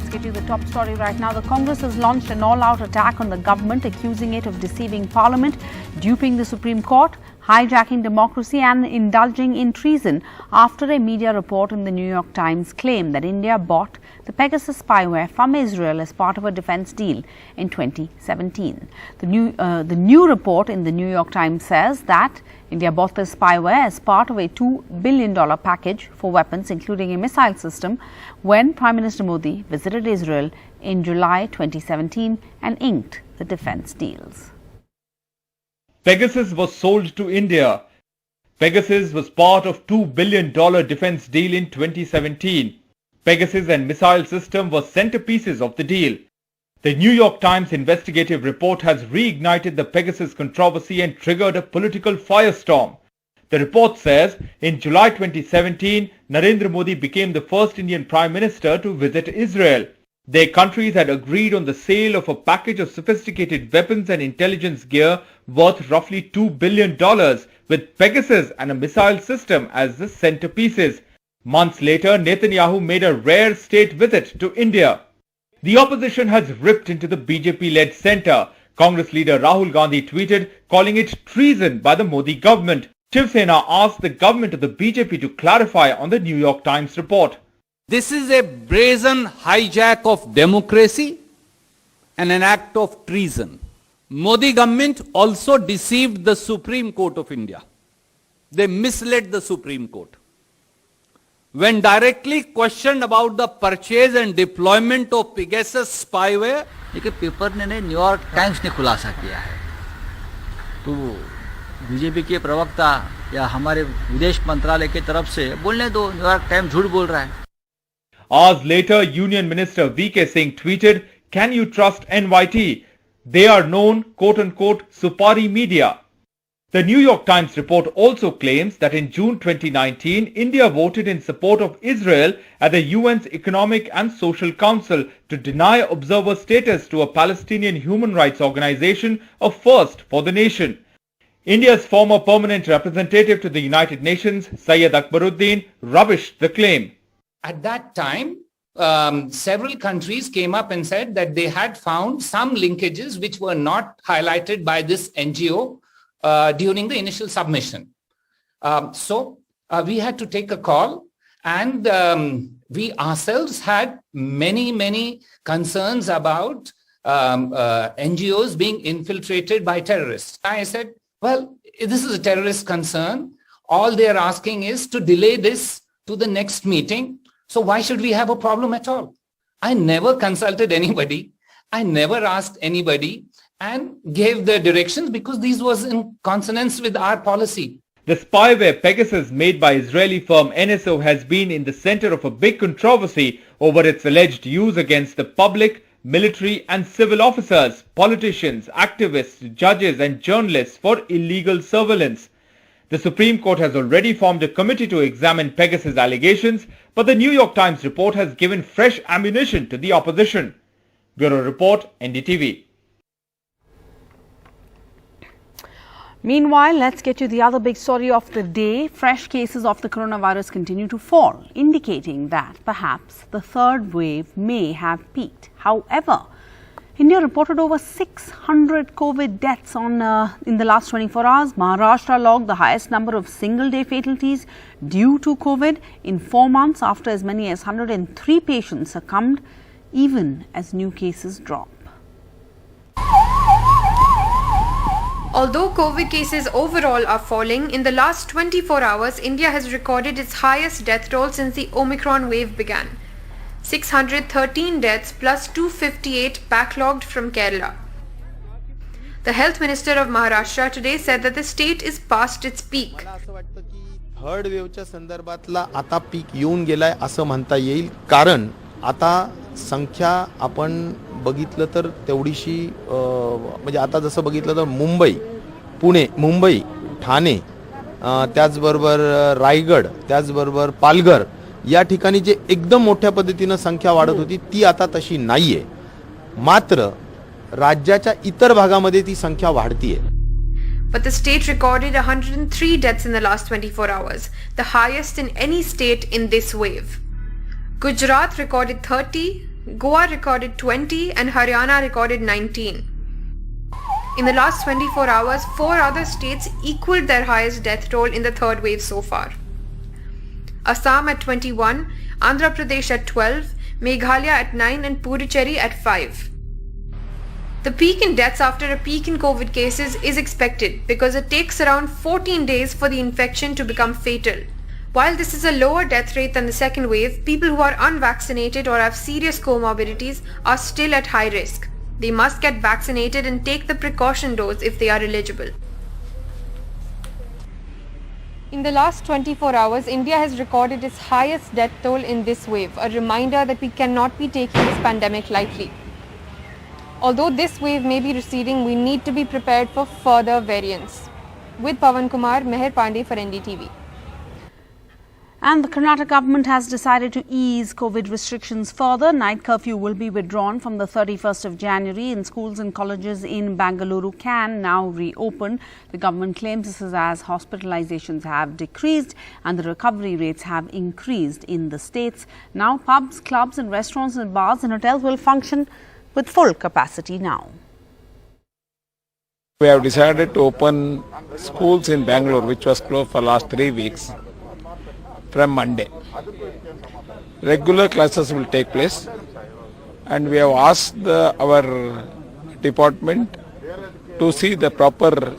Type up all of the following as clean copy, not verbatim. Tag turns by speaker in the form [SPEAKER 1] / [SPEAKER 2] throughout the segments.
[SPEAKER 1] let's get you the top story right now. The Congress has launched an all-out attack on the government, accusing it of deceiving Parliament, duping the Supreme Court, hijacking democracy and indulging in treason after a media report in the New York Times claimed that India bought the Pegasus spyware from Israel as part of a defense deal in 2017. The new report in the New York Times says that India bought the spyware as part of a $2 billion package for weapons, including a missile system, when Prime Minister Modi visited Israel in July 2017 and inked the defense deals.
[SPEAKER 2] Pegasus was sold to India. Pegasus was part of $2 billion defense deal in 2017. Pegasus and missile system were centerpieces of the deal. The New York Times investigative report has reignited the Pegasus controversy and triggered a political firestorm. The report says in July 2017, Narendra Modi became the first Indian Prime Minister to visit Israel. Their countries had agreed on the sale of a package of sophisticated weapons and intelligence gear worth roughly $2 billion, with Pegasus and a missile system as the centerpieces. Months later, Netanyahu made a rare state visit to India. The opposition has ripped into the BJP-led centre. Congress leader Rahul Gandhi tweeted, calling it treason by the Modi government. Shiv Sena asked the government of the BJP to clarify on the New York Times report.
[SPEAKER 3] This is a brazen hijack of democracy and an act of treason. Modi government also deceived the Supreme Court of India. They misled the Supreme Court. When directly questioned about the purchase and deployment of Pegasus spyware,
[SPEAKER 4] लेकिन paper ने New York times ने खुलासा किया है, तो BJP के प्रवक्ता या हमारे विदेश मंत्रालय की तरफ से बोलने दो, न्यूयॉर्क टाइम्स झूठ बोल रहा है.
[SPEAKER 2] Hours later, Union Minister V.K. Singh tweeted, "Can you trust NYT? They are known, quote-unquote, Supari media." The New York Times report also claims that in June 2019, India voted in support of Israel at the UN's Economic and Social Council to deny observer status to a Palestinian human rights organization, a first for the nation. India's former permanent representative to the United Nations, Syed Akbaruddin, rubbished the claim.
[SPEAKER 5] At that time, several countries came up and said that they had found some linkages which were not highlighted by this NGO during the initial submission. So we had to take a call, and we ourselves had many concerns about NGOs being infiltrated by terrorists. I said, well, this is a terrorist concern. All they are asking is to delay this to the next meeting. So why should we have a problem at all? I never consulted anybody. I never asked anybody and gave the directions because these was in consonance with our policy.
[SPEAKER 2] The spyware Pegasus made by Israeli firm NSO has been in the center of a big controversy over its alleged use against the public, military and civil officers, politicians, activists, judges and journalists for illegal surveillance. The Supreme Court has already formed a committee to examine Pegasus allegations, but the New York Times report has given fresh ammunition to the opposition. Bureau Report, NDTV.
[SPEAKER 1] Meanwhile, let's get you the other big story of the day. Fresh cases of the coronavirus continue to fall, indicating that perhaps the third wave may have peaked. However, India reported over 600 COVID deaths in the last 24 hours. Maharashtra logged the highest number of single-day fatalities due to COVID in 4 months after as many as 103 patients succumbed, even as new cases drop.
[SPEAKER 6] Although COVID cases overall are falling, in the last 24 hours, India has recorded its highest death toll since the Omicron wave began. 613 deaths plus 258 backlogged from Kerala. The Health Minister of Maharashtra today said that the state is past its peak.
[SPEAKER 7] Third वेव्हच्या संदर्भातला आता peak येऊन गेलाय असं म्हणता येईल, कारण आता संख्या आपण बघितलं तर तेवढीशी म्हणजे आता जसं बघितलं तर मुंबई, ठाणे, त्याचबरोबर रायगड, त्याचबरोबर पालघर या ठिकाणी जे एकदम मोठ्या पद्धतीने संख्या वाढत होती ती आता तशी नाहीये. मात्र राज्याच्या इतर भागामध्ये ती संख्या वाढतीये.
[SPEAKER 6] But the state recorded 103 deaths in the last 24 hours, the highest in any state in this wave. Gujarat recorded 30, Goa recorded 20 and Haryana recorded 19. In the last 24 hours, 4 other states equaled their highest death toll in the third wave so far. Assam at 21, Andhra Pradesh at 12, Meghalaya at 9 and Puducherry at 5. The peak in deaths after a peak in COVID cases is expected because it takes around 14 days for the infection to become fatal. While this is a lower death rate than the second wave, people who are unvaccinated or have serious comorbidities are still at high risk. They must get vaccinated and take the precaution dose if they are eligible. In the last 24 hours, India has recorded its highest death toll in this wave, a reminder that we cannot be taking this pandemic lightly. Although this wave may be receding, we need to be prepared for further variants. With Pawan Kumar, Meher Pandey for NDTV.
[SPEAKER 1] And the Karnataka government has decided to ease COVID restrictions further. Night curfew will be withdrawn from the 31st of January and schools and colleges in Bangalore can now reopen. The government claims this is as hospitalizations have decreased and the recovery rates have increased in the states. Now pubs, clubs and restaurants and bars and hotels will function with full capacity now.
[SPEAKER 8] We have decided to open schools in Bangalore, which was closed for last 3 weeks, from Monday. Regular classes will take place and we have asked our department to see the proper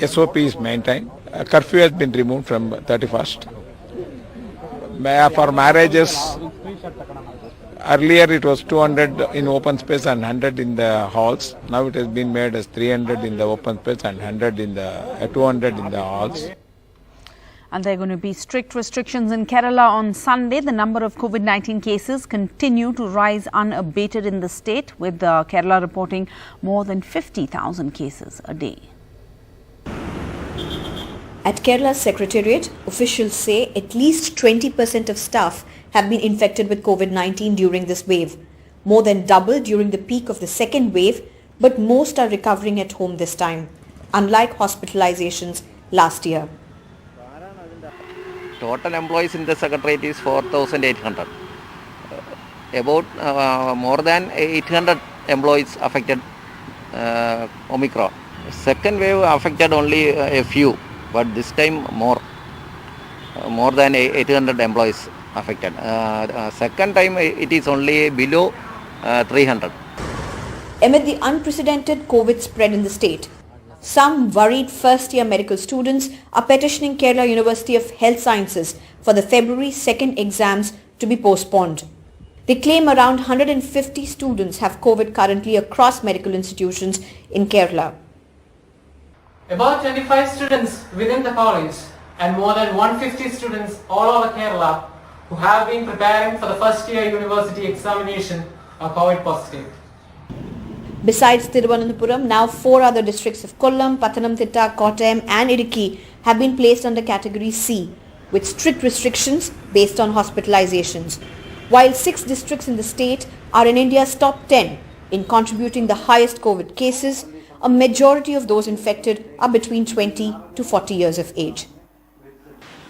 [SPEAKER 8] SOP is maintained. Curfew has been removed from 31st. For marriages, earlier it was 200 in open space and 100 in the halls. Now it has been made as 300 in the open space and 200 in the halls.
[SPEAKER 1] And there are going to be strict restrictions in Kerala on Sunday. The number of COVID-19 cases continue to rise unabated in the state, with Kerala reporting more than 50,000 cases a day.
[SPEAKER 9] At Kerala's Secretariat, officials say at least 20% of staff have been infected with COVID-19 during this wave, more than double during the peak of the second wave, but most are recovering at home this time, unlike hospitalizations last year.
[SPEAKER 10] Total employees in the Secretariat is 4,800. About more than 800 employees affected Omicron. Second wave affected only a few, but this time more than 800 employees affected. Second time it is only below 300.
[SPEAKER 9] Amid the unprecedented COVID spread in the state, some worried first-year medical students are petitioning Kerala University of Health Sciences for the February 2nd exams to be postponed. They claim around 150 students have COVID currently across medical institutions in Kerala.
[SPEAKER 11] About 25 students within the college and more than 150 students all over Kerala who have been preparing for the first-year university examination are COVID positive.
[SPEAKER 9] Besides Thiruvananthapuram, now 4 other districts of Kollam, Pathanamthitta, Kottayam and Idukki have been placed under category C with strict restrictions based on hospitalizations, while 6 districts in the state are in India's top 10 in contributing the highest COVID cases. A majority of those infected are between 20 to 40 years of age.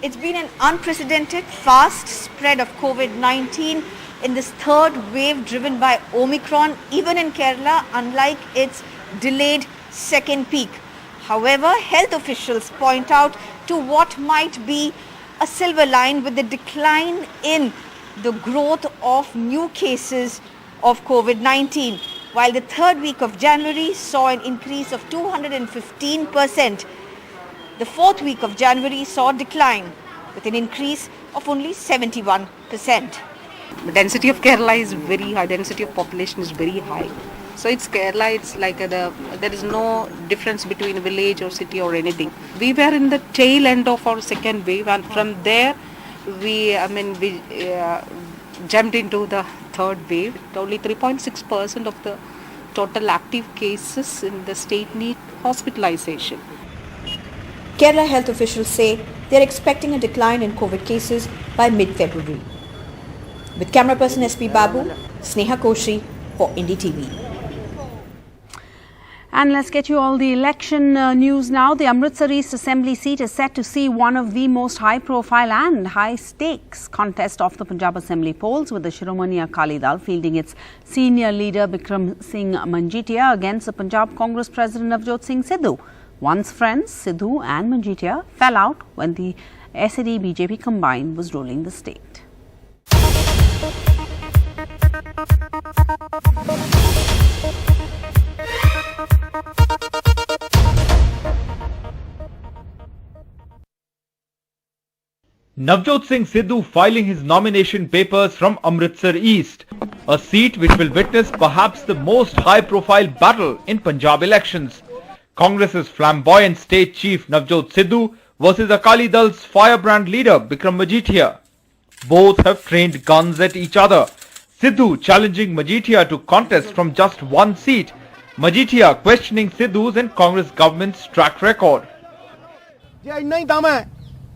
[SPEAKER 9] It's been an unprecedented fast spread of COVID-19 in this third wave driven by Omicron, even in Kerala, unlike its delayed second peak. However, health officials point out to what might be a silver line with the decline in the growth of new cases of COVID-19. While the third week of January saw an increase of 215%, the fourth week of January saw a decline with an increase of only 71%.
[SPEAKER 12] The density of Kerala is very high, density of population is very high. So it's Kerala, it's like there is no difference between village or city or anything. We were in the tail end of our second wave, and from there we jumped into the third wave. Only 3.6% of the total active cases in the state need hospitalization.
[SPEAKER 9] Kerala health officials say they are expecting a decline in COVID cases by mid-February. With camera person SP Babu, Sneha Koshi for NDTV.
[SPEAKER 1] And let's get you all the election news now. The Amritsar East Assembly seat is set to see one of the most high-profile and high-stakes contest of the Punjab Assembly polls, with the Shiromani Akali Dal fielding its senior leader Bikram Singh Manjeetia against the Punjab Congress President Navjot Singh Sidhu. Once friends, Sidhu and Manjeetia fell out when the SAD-BJP combined was ruling the state.
[SPEAKER 2] Navjot Singh Sidhu filing his nomination papers from Amritsar East, a seat which will witness perhaps the most high-profile battle in Punjab elections. Congress's flamboyant state chief Navjot Sidhu versus Akali Dal's firebrand leader Bikram Manjeetia. Both have trained guns at each other. Sidhu challenging Manjeetia to contest from just one seat. Manjeetia questioning Sidhu's and Congress government's track record.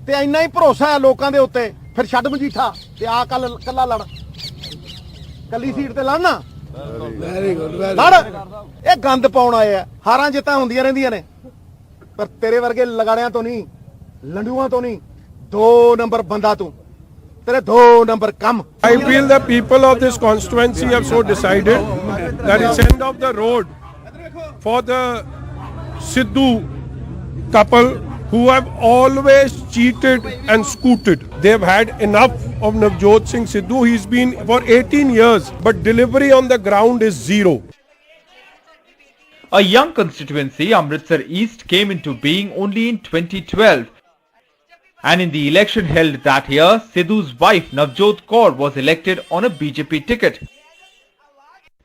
[SPEAKER 13] ਤੇ ਇੰਨਾ ਹੀ ਭਰੋਸਾ ਹੈ ਲੋਕਾਂ ਦੇ ਉੱਤੇ ਫਿਰ ਛੱਡ ਮਜੀਠਾ ਤੇ ਆ ਕੱਲਾ ਲੜ ਕੱਲੀ ਸੀਟ ਤੇ ਲੜਨਾ ਵੈਰੀ ਗੁੱਡ ਲੜ ਇਹ ਗੰਦ ਪਾਉਣ ਆਏ ਆ ਹਾਰਾਂ ਜਿੱਤਾਂ ਹੁੰਦੀਆਂ ਰਹਿੰਦੀਆਂ ਨੇ ਪਰ ਤੇਰੇ ਵਰਗੇ ਲਗਾੜਿਆਂ ਤੋਂ ਨਹੀਂ ਲੰਡੂਆਂ ਤੋਂ ਨਹੀਂ 2 ਨੰਬਰ ਬੰਦਾ ਤੂੰ ਤੇਰੇ 2 ਨੰਬਰ ਕੰਮ
[SPEAKER 14] I feel the people of this constituency have so decided that it's end of the road for the Sidhu couple who have always cheated and scooted. They've had enough of Navjot Singh Sidhu. He's been for 18 years, but delivery on the ground is zero.
[SPEAKER 2] A young constituency, Amritsar East, came into being only in 2012. And in the election held that year, Sidhu's wife Navjot Kaur was elected on a BJP ticket.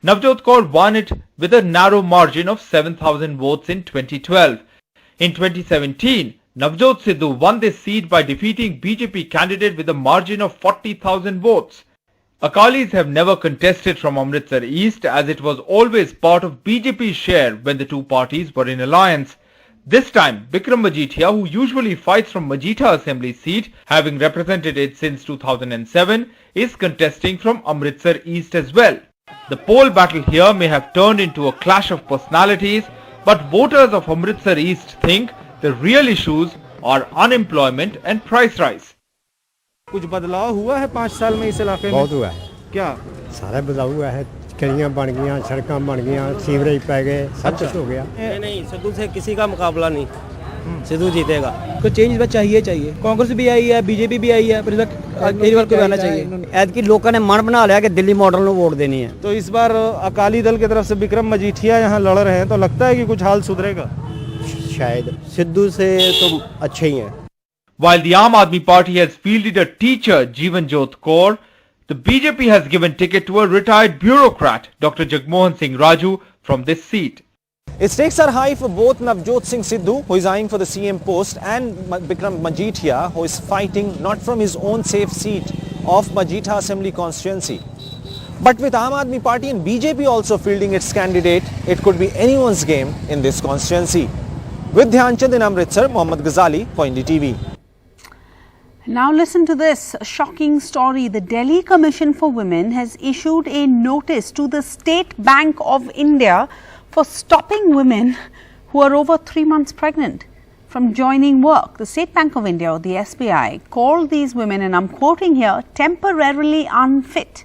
[SPEAKER 2] Navjot Kaur won it with a narrow margin of 7,000 votes in 2012. In 2017, Navjot Sidhu won this seat by defeating BJP candidate with a margin of 40,000 votes. Akalis have never contested from Amritsar East, as it was always part of BJP's share when the two parties were in alliance. This time, Bikram Manjeetia, who usually fights from Manjeeta Assembly seat, having represented it since 2007, is contesting from Amritsar East as well. The poll battle here may have turned into a clash of personalities, but voters of Amritsar East think the real issues are unemployment and price rise.
[SPEAKER 15] कुछ बदलाव हुआ है 5 साल में इस इलाके में?
[SPEAKER 16] बहुत हुआ है।
[SPEAKER 15] क्या?
[SPEAKER 16] सारा बदलाव हुआ है, गलियां बन गई, सड़कें बन गई, सीवरेज पै गए, सब कुछ हो गया।
[SPEAKER 15] नहीं, सिद्धू से किसी का मुकाबला नहीं, सिद्धू जीतेगा। तो चेंज बस चाहिए कांग्रेस भी आई है, बीजेपी भी आई है, पर केजरीवाल को आना चाहिए।
[SPEAKER 16] ऐद की लोगों ने मन बना लिया कि दिल्ली मॉडल को वोट देनी है।
[SPEAKER 15] तो इस बार अकाली दल की तरफ से बिक्रम मजीठिया यहाँ लड़ रहे हैं, तो लगता है कि कुछ हाल सुधरेगा।
[SPEAKER 16] शायद सिद्धू से तो अच्छे ही हैं।
[SPEAKER 2] While the Aam Aadmi Party has fielded a teacher, Jeevan Jyot Kaur, the BJP has given ticket to a retired bureaucrat, Dr. Jagmohan Singh Raju, from this seat.
[SPEAKER 17] Stakes are high for both Navjot Singh Sidhu, who is eyeing for the CM post, and Bikram Manjeetia, who is fighting not from his own safe seat of Manjeeta Assembly constituency. But with Aam Aadmi Party and BJP also fielding its candidate, it could be anyone's game in this constituency. With Dhyanchand in Amritsar, Mohammad Ghazali for NDTV.
[SPEAKER 1] Now listen to this shocking story. The Delhi Commission for Women has issued a notice to the State Bank of India for stopping women who are over 3 months pregnant from joining work. The State Bank of India, or the SBI, called these women, and I'm quoting here, temporarily unfit.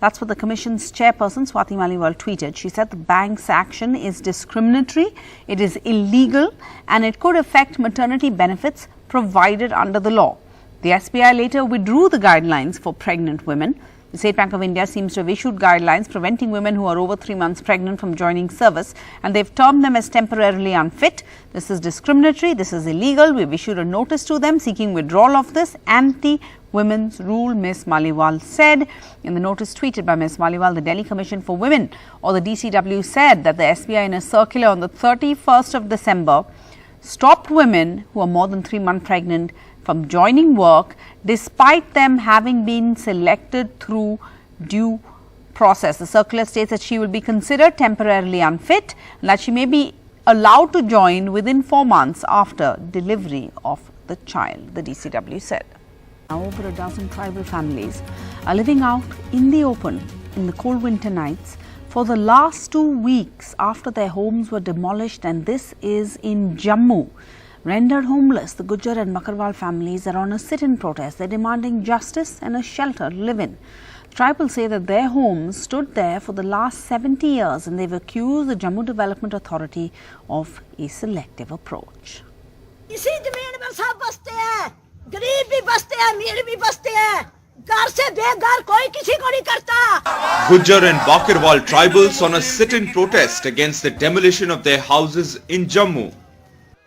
[SPEAKER 1] That's what the Commission's chairperson Swati Maliwal tweeted. She said the bank's action is discriminatory, it is illegal, and it could affect maternity benefits provided under the law. The SBI later withdrew the guidelines for pregnant women. The State Bank of India seems to have issued guidelines preventing women who are over 3 months pregnant from joining service, and they've termed them as temporarily unfit. This is discriminatory, this is illegal. We've issued a notice to them seeking withdrawal of this anti-women's rule, Ms. Maliwal said. In the notice tweeted by Ms. Maliwal, the Delhi Commission for Women, or the DCW, said that the SBI in a circular on the 31st of December stopped women who are more than 3 months pregnant from joining work despite them having been selected through due process. The circular states that she will be considered temporarily unfit and that she may be allowed to join within 4 months after delivery of the child, the DCW said. Now over a dozen tribal families are living out in the open in the cold winter nights for the last 2 weeks after their homes were demolished, and this is in Jammu. Rendered homeless, the Gujjar and Bakarwal families are on a sit-in protest. They're demanding justice and a shelter to live in. Tribals say that their homes stood there for the last 70 years and they've accused the Jammu Development Authority of a selective approach.
[SPEAKER 18] इसी जमीन पर सब बसते हैं, गरीब भी बसते हैं, अमीर भी बसते हैं, घर से बेघर कोई किसी को नहीं करता.
[SPEAKER 2] Gujjar and Bakarwal tribals on a sit-in protest against the demolition of their houses in Jammu.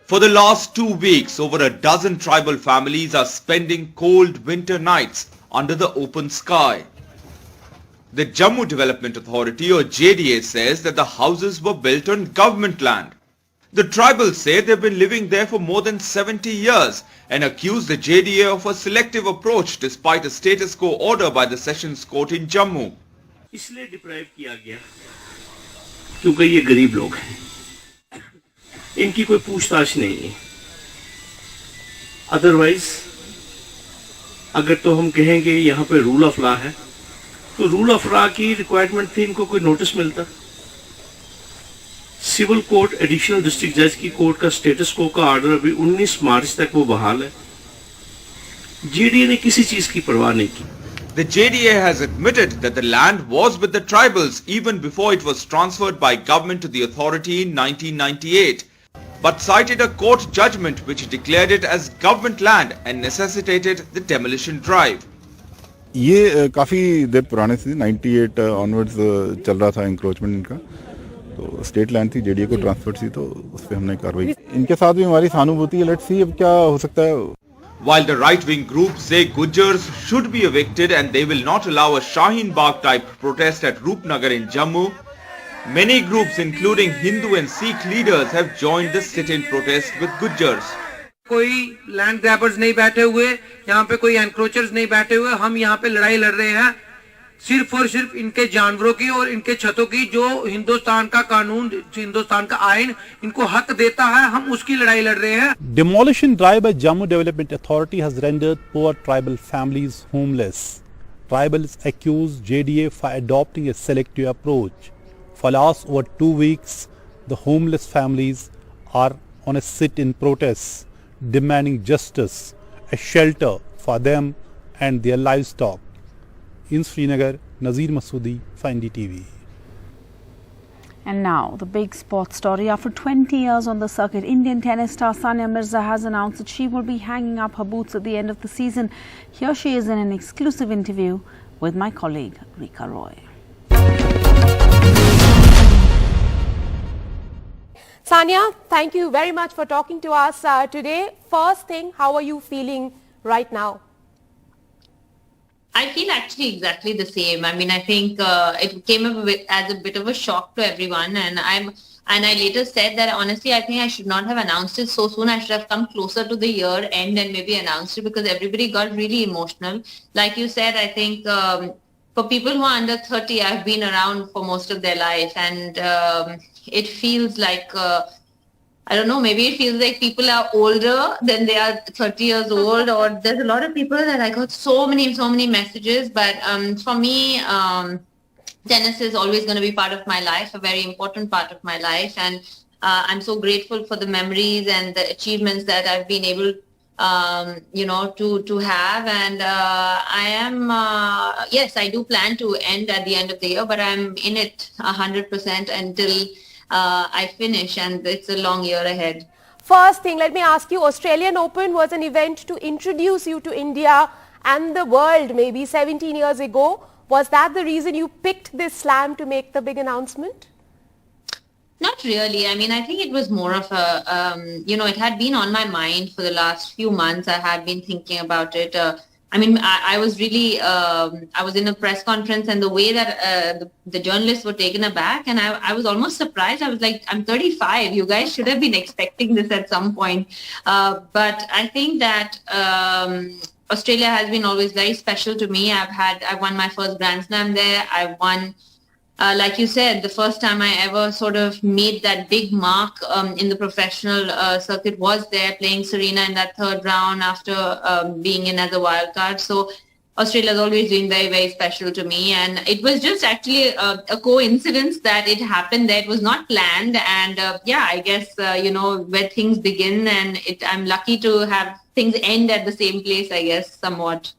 [SPEAKER 2] For the last 2 weeks, over a dozen tribal families are spending cold winter nights under the open sky. The Jammu Development Authority or JDA says that the houses were built on government land. The tribals say they've been living there for more than 70 years and accuse the JDA of a selective approach despite a status quo order by the Sessions Court in Jammu.
[SPEAKER 19] इसलिए deprive किया गया क्योंकि ये गरीब लोग हैं, इनकी कोई पूछताछ नहीं है. अदरवाइज अगर तो हम कहेंगे यहाँ पे रूल ऑफ लॉ है, तो रूल ऑफ लॉ की रिक्वायरमेंट थी, इनको कोई नोटिस मिलता. सिविल कोर्ट एडिशनल डिस्ट्रिक्ट जज की कोर्ट का स्टेटस को का ऑर्डर अभी 19 मार्च तक वो बहाल है. जेडीए ने किसी चीज की परवाह नहीं की.
[SPEAKER 2] The JDA has admitted that the land was with the tribals even before it was transferred by government to the authority in 1998, but cited a court judgment which declared it as government land and necessitated the demolition drive.
[SPEAKER 20] ये काफ़ी देर पुराने से 98 onwards चल रहा था encroachment इनका, तो state land थी, जेडीए को ट्रांसफर थी, तो उस पर हमने कार्रवाई. इनके साथ भी हमारी सहानुभूति है. लेट्स सी अब क्या हो सकता है.
[SPEAKER 2] While the right-wing groups say Gujjars should be evicted and they will not allow a Shaheen Bagh type protest at Roopnagar in Jammu, many groups including Hindu and Sikh leaders have joined the sit-in protest with Gujjars.
[SPEAKER 21] कोई land grabbers नहीं बैठे हुए, यहाँ पे कोई encroachers नहीं बैठे हुए. हम यहाँ पे लड़ाई लड़ रहे हैं सिर्फ और सिर्फ इनके जानवरों की और इनके छतों की, जो हिंदुस्तान का कानून, हिंदुस्तान का आइन इनको हक देता है, हम उसकी लड़ाई लड़ रहे हैं.
[SPEAKER 22] Demolition drive by Jammu Development Authority has rendered poor tribal families homeless. Tribals accuse JDA for adopting a selective approach. For last over 2 weeks, the homeless families are on a sit-in protest, demanding justice, a shelter for them and their livestock. In Srinagar, Nazir Masoodi for NDTV.
[SPEAKER 1] And now, the big sports story. After 20 years on the circuit, Indian tennis star Sania Mirza has announced that she will be hanging up her boots at the end of the season. Here she is in an exclusive interview with my colleague, Rika Roy.
[SPEAKER 23] Sania, thank you very much for talking to us today. First thing, how are you feeling right now?
[SPEAKER 24] I feel actually exactly the same. I mean, I think it came as a bit of a shock to everyone, and I later said that honestly, I think I should not have announced it so soon. I should have come closer to the year end and maybe announced it, because everybody got really emotional. Like you said, I think for people who are under 30, I've been around for most of their life, and it feels like I don't know, maybe it feels like people are older than they are 30 years old, or there's a lot of people that I got so many messages. But for me, tennis is always going to be part of my life, a very important part of my life. And I'm so grateful for the memories and the achievements that I've been able, to have. And I am, yes, I do plan to end at the end of the year, but I'm in it 100% until I finish, and it's a long year ahead.
[SPEAKER 23] First thing, let me ask you, Australian Open was an event to introduce you to India and the world maybe 17 years ago. Was that the reason you picked this slam to make the big announcement?
[SPEAKER 24] Not really. I mean, I think it was more of a, it had been on my mind for the last few months. I had been thinking about it. I was really, I was in a press conference, and the way that the journalists were taken aback, and I was almost surprised. I was like, I'm 35. You guys should have been expecting this at some point. But I think that Australia has been always very special to me. I've won my first Grand Slam there. I've won, like you said, the first time I ever sort of made that big mark in the professional circuit was there, playing Serena in that third round after being in as a wild card. So Australia is always doing very, very special to me. And it was just actually a coincidence that it happened there. It was not planned. And yeah, I guess, where things begin, and I'm lucky to have things end at the same place, I guess, somewhat.